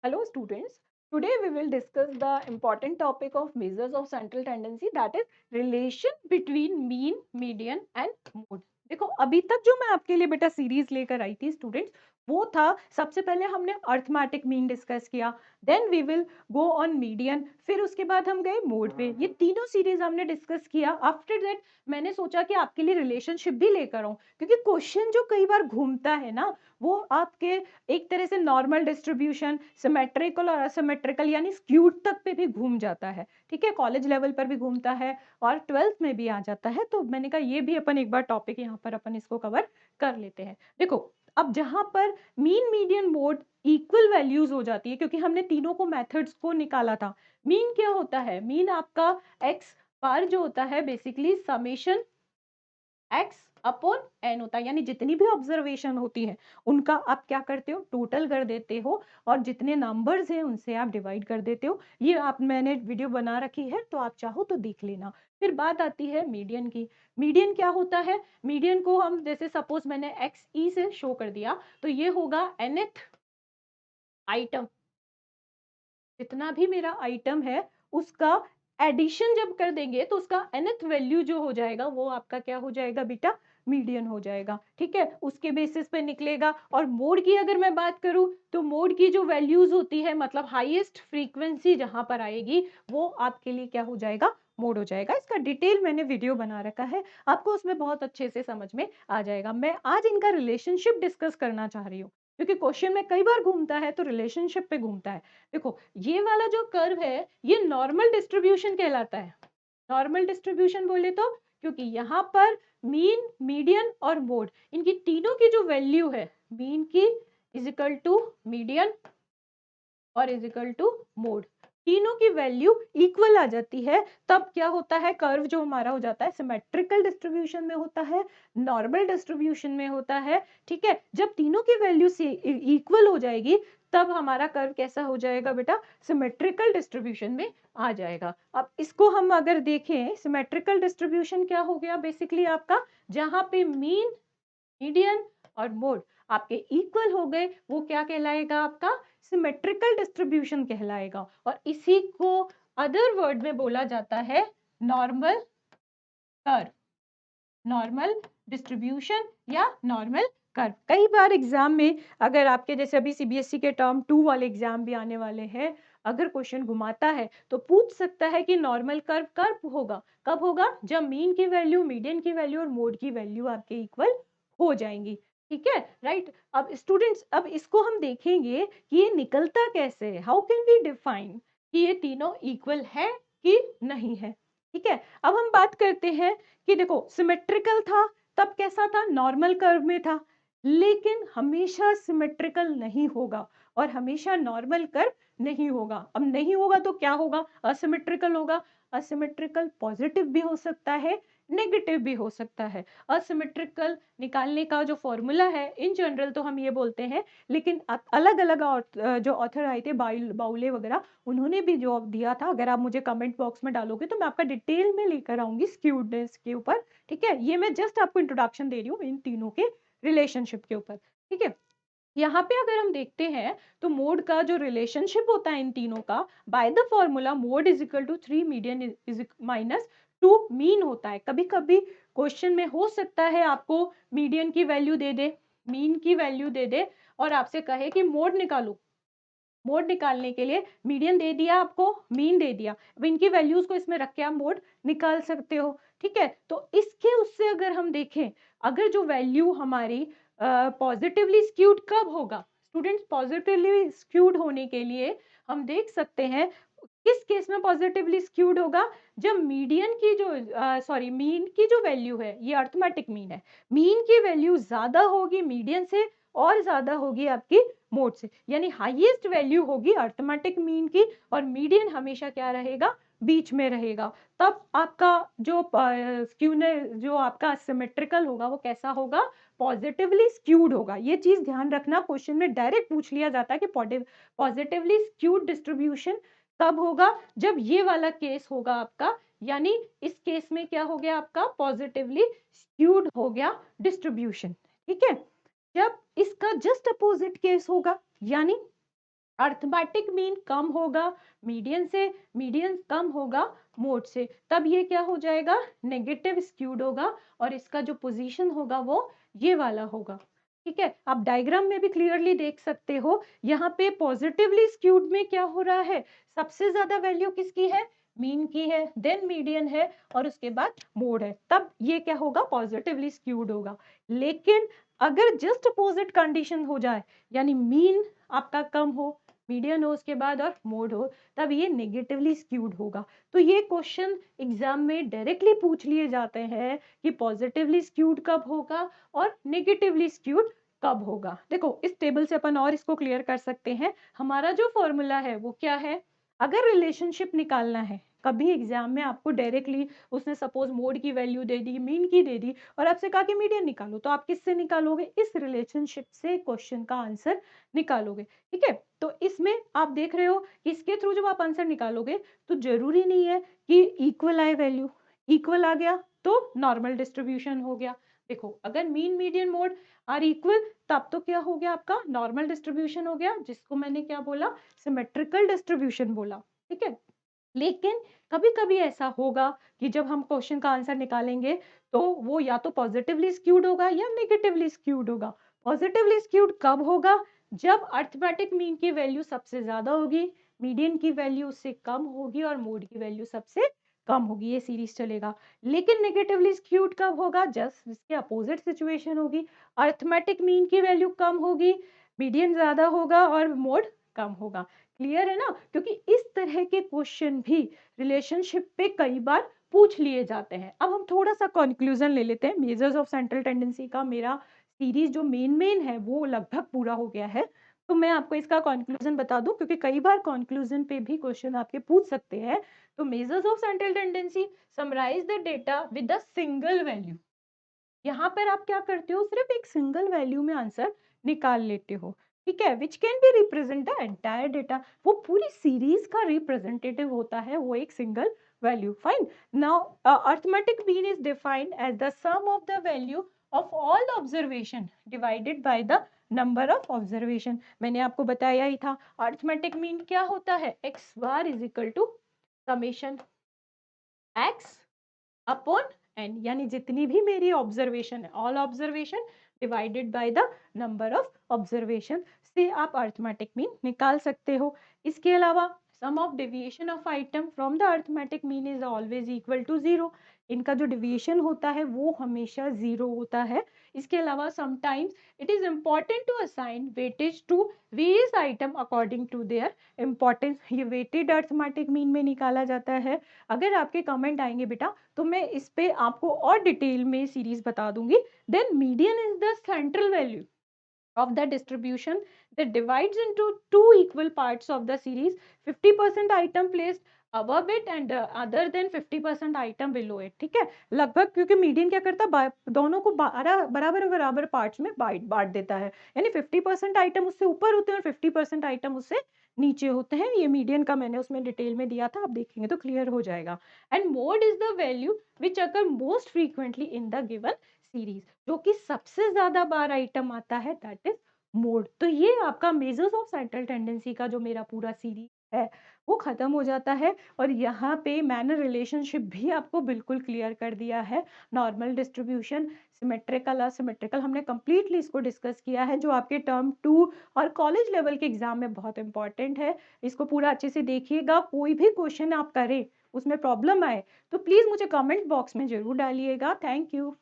Hello students, today we will discuss the important topic of measures of central tendency, that is relation between mean, median and mode. देखो अभी तक जो मैं आपके लिए बेटा सीरीज लेकर आई थी स्टूडेंट्स, वो था सबसे पहले हमने अर्थमेटिक मीन डिस्कस किया, then we will go on median, फिर उसके बाद हम गए मोड पे। ये तीनों सीरीज हमने डिस्कस किया। आफ्टर दैट मैंने सोचा कि आपके लिए रिलेशनशिप भी लेकर आऊं, क्योंकि क्वेश्चन जो कई बार घूमता है ना, वो आपके एक तरह से नॉर्मल डिस्ट्रीब्यूशन, सिमेट्रिकल और असिमेट्रिकल यानी स्क्यूड तक पे भी घूम जाता है। ठीक है, कॉलेज लेवल पर भी घूमता है और ट्वेल्थ में भी आ जाता है। तो मैंने कहा ये भी अपन एक बार टॉपिक यहाँ पर अपन इसको कवर कर लेते हैं। देखो अब जहां पर mean, median, mode equal values हो जाती है, क्योंकि हमने तीनों को मेथड्स को निकाला था। मीन क्या होता है? मीन आपका एक्स बार जो होता है basically summation x upon N होता है, यानी जितनी भी ऑब्जर्वेशन होती है उनका आप क्या करते हो, टोटल कर देते हो और जितने नंबर्स हैं उनसे आप डिवाइड कर देते हो। ये आप मैंने वीडियो बना रखी है, तो आप चाहो तो देख लेना। फिर बात आती है मीडियन की। मीडियन क्या होता है? मीडियन को हम जैसे सपोज मैंने एक्स ई से शो कर दिया, तो ये होगा nth आइटम। जितना भी मेरा आइटम है उसका एडिशन जब कर देंगे तो उसका nth वैल्यू जो हो जाएगा वो आपका क्या हो जाएगा बेटा? मीडियन हो जाएगा। ठीक है, उसके बेसिस पे निकलेगा। और मोड की अगर मैं बात करूं तो मोड की जो वैल्यूज होती है, मतलब हाईएस्ट फ्रीक्वेंसी जहां पर आएगी, वो आपके लिए क्या हो जाएगा? मोड हो जाएगा। इसका डिटेल मैंने वीडियो बना रखा है, आपको उसमें बहुत अच्छे से समझ में आ जाएगा। मैं आज इनका रिलेशनशिप डिस्कस करना चाह रही हूँ, क्योंकि क्वेश्चन में कई बार घूमता है तो रिलेशनशिप पे घूमता है। देखो ये वाला जो कर्व है ये नॉर्मल डिस्ट्रीब्यूशन कहलाता है। नॉर्मल डिस्ट्रीब्यूशन बोले तो क्योंकि यहाँ पर मीन, मीडियन और मोड, इनकी तीनों की जो वैल्यू है, मीन की इज इक्वल टू मीडियन और इज इक्वल टू मोड, तीनों की वैल्यू इक्वल आ जाती है, तब क्या होता है? कर्व जो हमारा हो जाता है सिमेट्रिकल डिस्ट्रीब्यूशन में होता है, नॉर्मल डिस्ट्रीब्यूशन में होता है। ठीक है, जब तीनों की वैल्यू से इक्वल हो जाएगी तब हमारा कर्व कैसा हो जाएगा बेटा? सिमेट्रिकल डिस्ट्रीब्यूशन में आ जाएगा। अब इसको हम अगर देखें, सिमेट्रिकल डिस्ट्रीब्यूशन क्या हो गया बेसिकली आपका? जहां पे मीन, मीडियन और मोड आपके इक्वल हो गए, वो क्या कहलाएगा? आपका सिमेट्रिकल डिस्ट्रीब्यूशन कहलाएगा। और इसी को अदर वर्ड में बोला जाता है नॉर्मल कर्व, नॉर्मल डिस्ट्रीब्यूशन या नॉर्मल कर्व। कई बार एग्जाम में अगर आपके जैसे अभी सीबीएसई के टर्म 2 वाले एग्जाम भी आने वाले हैं, अगर क्वेश्चन घुमाता है तो पूछ सकता है कि नॉर्मल कर्व कब होगा? कब होगा? जब मीन की वैल्यू, मीडियन की वैल्यू और मोड की वैल्यू आपके इक्वल हो जाएंगी। ठीक है, राइट। अब स्टूडेंट्स, अब इसको हम देखेंगे कि ये निकलता कैसे है, हाउ कैन वी डिफाइन कि ये तीनों इक्वल है कि नहीं है। ठीक है, अब हम बात करते हैं कि देखो सिमेट्रिकल था तब कैसा था? नॉर्मल कर्व में था। लेकिन हमेशा सिमेट्रिकल नहीं होगा और हमेशा नॉर्मल कर्व नहीं होगा। अब नहीं होगा तो क्या होगा? असिमेट्रिकल होगा। असिमेट्रिकल पॉजिटिव भी हो सकता है, नेगेटिव भी हो सकता है। असिमेट्रिकल निकालने का जो फॉर्मूला है इन जनरल तो हम ये बोलते हैं, लेकिन अलग अलग जो ऑथर आए थे बाउले वगैरह, उन्होंने भी जो दिया था, अगर आप मुझे कमेंट बॉक्स में डालोगे तो मैं आपका डिटेल में लेकर आऊंगी स्क्यूडनेस के ऊपर। ठीक है, ये मैं जस्ट आपको इंट्रोडक्शन दे रही हूँ इन तीनों के रिलेशनशिप के ऊपर। ठीक है, यहाँ पे अगर हम देखते हैं तो मोड का जो रिलेशनशिप होता है इन तीनों का, by the formula mode is equal to 3 median is minus 2 mean होता है। कभी कभी क्वेश्चन में हो सकता है आपको मीडियन की वैल्यू दे दे, मीन की वैल्यू दे दे और आपसे कहे कि मोड निकालो। मोड निकालने के लिए मीडियन दे दिया आपको, मीन दे दिया, अब इनकी वैल्यूज को इसमें रख के आप मोड निकाल सकते हो। ठीक है, तो इसके उससे अगर हम देखें, अगर जो वैल्यू हमारी पॉजिटिवली स्क्यूड कब होगा स्टूडेंट्स? पॉजिटिवली स्क्यूड होने के लिए हम देख सकते हैं किस केस में पॉजिटिवली स्क्यूड होगा? जब मीडियन की जो सॉरी मीन की जो वैल्यू है, ये अर्थमेटिक मीन है, मीन की वैल्यू ज्यादा होगी मीडियन से और ज्यादा होगी आपकी मोड से, यानी हाईएस्ट वैल्यू होगी अर्थमेटिक मीन की और मीडियन हमेशा क्या रहेगा? बीच में रहेगा। तब आपका जो स्क्यूनर जो आपका सिमेट्रिकल होगा वो कैसा होगा? पॉजिटिवली स्क्यूड होगा। ये चीज ध्यान रखना, क्वेश्चन में डायरेक्ट पूछ लिया जाता है कि पॉजिटिवली स्क्यूड डिस्ट्रीब्यूशन कब होगा? जब ये वाला केस होगा आपका, यानी इस केस में क्या हो गया आपका? पॉजिटिवली स्क्यूड हो गया डिस्ट्रीब्यूशन। ठीक है, जब इसका जस्ट अपोजिट केस होगा, यानी अर्थमेटिक मीन कम होगा मीडियन से, मीडियन कम होगा मोड से, तब ये क्या हो जाएगा, नेगेटिव स्क्यूड होगा और इसका जो पोजीशन होगा वो ये वाला होगा। ठीक है, आप डायग्राम में भी क्लियरली देख सकते हो, यहाँ पे पॉजिटिवली स्क्यूड में क्या हो रहा है, सबसे ज्यादा वैल्यू किसकी है, मीन की है, देन मीडियन है और उसके बाद मोड है, तब ये क्या होगा, पॉजिटिवली स्क्यूड होगा। लेकिन अगर जस्ट अपोजिट कंडीशन हो जाए, यानी मीन आपका कम हो, मीडियन हो उसके बाद और मोड हो, तब ये नेगेटिवली स्क्यूड होगा। तो ये क्वेश्चन एग्जाम में डायरेक्टली पूछ लिए जाते हैं कि पॉजिटिवली स्क्यूड कब होगा और नेगेटिवली स्क्यूड कब होगा। देखो इस टेबल से अपन और इसको क्लियर कर सकते हैं। हमारा जो फॉर्मूला है वो क्या है, अगर रिलेशनशिप निकालना है, कभी एग्जाम में आपको डायरेक्टली उसने सपोज मोड की वैल्यू दे दी, मीन की दे दी और आपसे कहा कि मीडियन निकालो, तो आप किससे निकालोगे, इस रिलेशनशिप से क्वेश्चन का आंसर निकालोगे। ठीक है, तो इसमें आप देख रहे हो कि इसके थ्रू जब आप आंसर निकालोगे तो जरूरी नहीं है कि इक्वल आए वैल्यू, इक्वल आ गया तो नॉर्मल डिस्ट्रीब्यूशन हो गया। देखो अगर mean median mode are equal, तब तो क्या हो गया, आपका नॉर्मल डिस्ट्रीब्यूशन हो गया, जिसको मैंने क्या बोला, सिमेट्रिकल डिस्ट्रीब्यूशन बोला। ठीक है, लेकिन कभी कभी ऐसा होगा कि जब हम क्वेश्चन का आंसर निकालेंगे तो वो या तो पॉजिटिवली स्क्यूड होगा या नेगेटिवली स्क्यूड होगा। पॉजिटिवली स्क्यूड कब होगा, जब अर्थमेटिक मीन की वैल्यू सबसे ज्यादा होगी, मीडियन की वैल्यू उससे कम होगी और मोड की वैल्यू सबसे कम होगी, ये सीरीज चलेगा। लेकिन नेगेटिवली स्क्यूड कब होगा, जस्ट इसके अपोजिट सिचुएशन होगी, अर्थमेटिक मीन की वैल्यू कम होगी, मीडियन ज्यादा होगा और मोड कम होगा। क्लियर है ना, क्योंकि इस तरह के क्वेश्चन भी रिलेशनशिप पे कई बार पूछ लिए जाते हैं। अब हम थोड़ा सा कंक्लूजन ले लेते हैं मेजर्स ऑफ सेंट्रल टेंडेंसी का। मेरा सीरीज जो मेन है वो लगभग पूरा हो गया है, तो मैं आपको इसका कंक्लूजन बता दूं, क्योंकि कई बार कंक्लूजन पे भी क्वेश्चन आपके पूछ सकते हैं। तो measures of central tendency, summarise the data with a single value. यहाँ पर आप क्या करते हो, सिर्फ एक सिंगल वैल्यू में आंसर निकाल लेते हो। ठीक है, which can be represent the entire data, वो पूरी सीरीज का रिप्रेजेंटेटिव होता है वो एक single value. Fine, now arithmetic mean is defined as the sum of the value of all observation divided by the number of observation. मैंने आपको बताया ही था, अर्थमेटिक मीन क्या होता है, x bar is equal to summation x upon n, यानी जितनी भी मेरी ऑब्जर्वेशन है, all observation divided by the number of observation, से आप अर्थमेटिक मीन निकाल सकते हो। इसके अलावा sum of deviation of item from the arithmetic mean is always equal to zero, इनका जो डेविएशन होता है वो हमेशा जीरो होता है। इसके अलावा sometimes it is important to assign weightage to various item according to their importance, ये वेटेड अर्थमेटिक मीन में निकाला जाता है। अगर आपके कमेंट आएंगे बेटा तो मैं इस पे आपको और डिटेल में सीरीज बता दूंगी। Then median is the central value of the distribution that divides into two equal parts of the series, 50% item placed above it and other than 50% item below it। ठीक है, लगभग, क्योंकि मीडियन क्या करता है, दोनों को बराबर बराबर पार्ट्स में बांट देता है, यानी 50% आइटम उससे ऊपर होते हैं और 50% आइटम उससे नीचे होते हैं। ये मीडियन का मैंने उसमें डिटेल में दिया था, आप देखेंगे तो क्लियर हो जाएगा। And mode is the value which occur most frequently in the given series, जो कि सबसे ज्यादा बार आइटम आता है, दैट इज मोड। तो ये आपका मेजर्स ऑफ सेंट्रल टेंडेंसी का जो मेरा पूरा सीरीज है वो खत्म हो जाता है। और यहाँ पे मैंने रिलेशनशिप भी आपको बिल्कुल क्लियर कर दिया है, नॉर्मल डिस्ट्रीब्यूशन, सिमेट्रिकल, असिमेट्रिकल, हमने कंप्लीटली इसको डिस्कस किया है, जो आपके टर्म 2 और कॉलेज लेवल के एग्जाम में बहुत इंपॉर्टेंट है। इसको पूरा अच्छे से देखिएगा, कोई भी क्वेश्चन आप करें उसमें प्रॉब्लम आए तो प्लीज मुझे कमेंट बॉक्स में जरूर डालिएगा। Thank you.